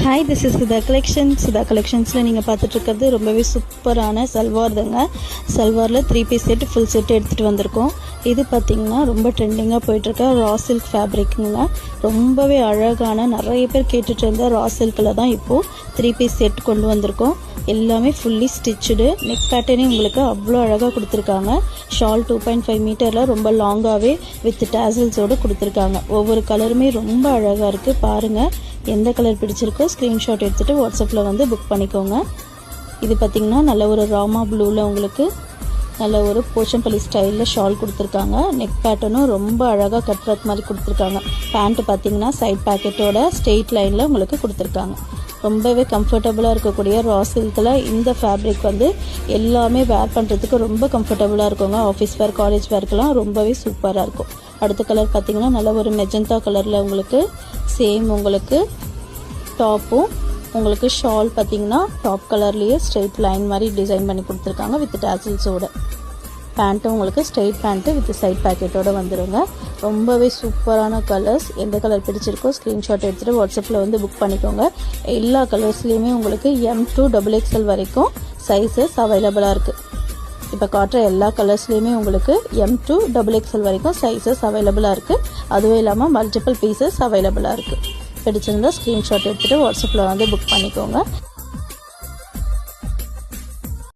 Hi, this is Sudha collections. Sudha கலெக்ஷன்ஸில் நீங்கள் பார்த்துட்ருக்கிறது ரொம்பவே சூப்பரான சல்வார் தாங்க. சல்வாரில் 3 பீஸ் செட் ஃபுல் செட் எடுத்துகிட்டு வந்திருக்கோம். இது பார்த்திங்கன்னா ரொம்ப ட்ரெண்டிங்காக போயிட்டுருக்க ரா சில்க் ஃபேப்ரிக்குங்க. ரொம்பவே அழகான, நிறைய பேர் கேட்டுட்டு இருந்த ரா சில்கில் தான் இப்போது 3 பீஸ் செட் கொண்டு வந்திருக்கோம். எல்லாமே ஃபுல்லி ஸ்டிச்சுடு. நெக் பேட்டர்னே உங்களுக்கு அவ்வளோ அழகாக கொடுத்துருக்காங்க. ஷால் 2.5 மீட்டரில் ரொம்ப லாங்காகவே வித் டேசல்ஸோடு கொடுத்துருக்காங்க. ஒவ்வொரு கலருமே ரொம்ப அழகாக இருக்குது. பாருங்கள், எந்த கலர் பிடிச்சிருக்கோ ஸ்க்ரீன்ஷாட் எடுத்துகிட்டு வாட்ஸ்அப்பில் வந்து புக் பண்ணிக்கோங்க. இது பார்த்திங்கன்னா நல்ல ஒரு ராமா ப்ளூவில் உங்களுக்கு நல்ல ஒரு போச்சம்பள்ளி ஸ்டைலில் ஷால் கொடுத்துருக்காங்க. நெக் பேட்டர்னும் ரொம்ப அழகாக கட்டுறது மாதிரி கொடுத்துருக்காங்க. பேண்ட்டு பார்த்திங்கன்னா சைட் பேக்கெட்டோட ஸ்ட்ரெயிட் லைனில் உங்களுக்கு கொடுத்துருக்காங்க. ரொம்பவே கம்ஃபர்டபுளாக இருக்கக்கூடிய ரா சில்கில் இந்த ஃபேப்ரிக் வந்து எல்லாமே வேர் பண்ணுறதுக்கு ரொம்ப கம்ஃபர்டபுளாக இருக்குங்க. ஆஃபீஸ் வேர், காலேஜ் வேர்க்கெலாம் ரொம்பவே சூப்பராக இருக்கும். அடுத்த கலர் பார்த்திங்கன்னா நல்ல ஒரு மெஜந்தா கலரில் உங்களுக்கு சேம் உங்களுக்கு டாப்பும் உங்களுக்கு ஷால் பார்த்திங்கன்னா டாப் கலர்லேயே ஸ்ட்ரெயிட் லைன் மாதிரி டிசைன் பண்ணி கொடுத்துருக்காங்க வித் டேசல்ஸோட. பேண்ட்டும் உங்களுக்கு ஸ்ட்ரெயிட் பேண்ட்டு வித் சைட் பேக்கெட்டோடு வந்துடுங்க. ரொம்பவே சூப்பரான கலர்ஸ். எந்த கலர் பிடிச்சிருக்கோ ஸ்க்ரீன்ஷாட் எடுத்துகிட்டு வாட்ஸ்அப்பில் வந்து புக் பண்ணிக்கோங்க. எல்லா கலர்ஸ்லேயுமே உங்களுக்கு M to XXL வரைக்கும் சைஸஸ் அவைலபிளாக இருக்குது. இப்போ காட்டுற எல்லா கலர்ஸ்லேயுமே உங்களுக்கு M to XXL வரைக்கும் சைஸஸ் அவைலபிளாக இருக்குது. அதுவும் இல்லாமல் மல்டிபிள் பீசஸ் அவைலபிளாக இருக்குது. பிடிச்சிருந்தால் ஸ்க்ரீன்ஷாட் எடுத்துகிட்டு வாட்ஸ்அப்பில் வந்து புக் பண்ணிக்கோங்க.